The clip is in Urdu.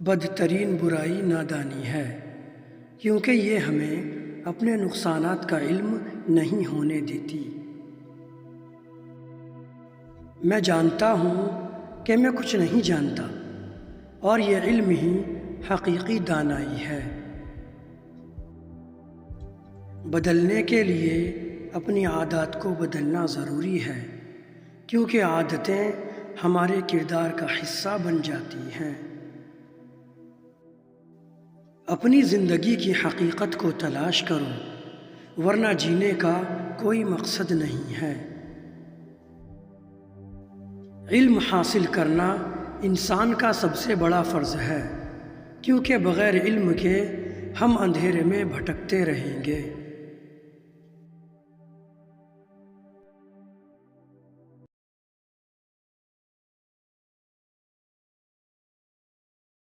بدترین برائی نادانی ہے، کیونکہ یہ ہمیں اپنے نقصانات کا علم نہیں ہونے دیتی۔ میں جانتا ہوں کہ میں کچھ نہیں جانتا، اور یہ علم ہی حقیقی دانائی ہے۔ بدلنے کے لیے اپنی عادات کو بدلنا ضروری ہے، کیونکہ عادتیں ہمارے کردار کا حصہ بن جاتی ہیں۔ اپنی زندگی کی حقیقت کو تلاش کرو، ورنہ جینے کا کوئی مقصد نہیں ہے۔ علم حاصل کرنا انسان کا سب سے بڑا فرض ہے، کیونکہ بغیر علم کے ہم اندھیرے میں بھٹکتے رہیں گے۔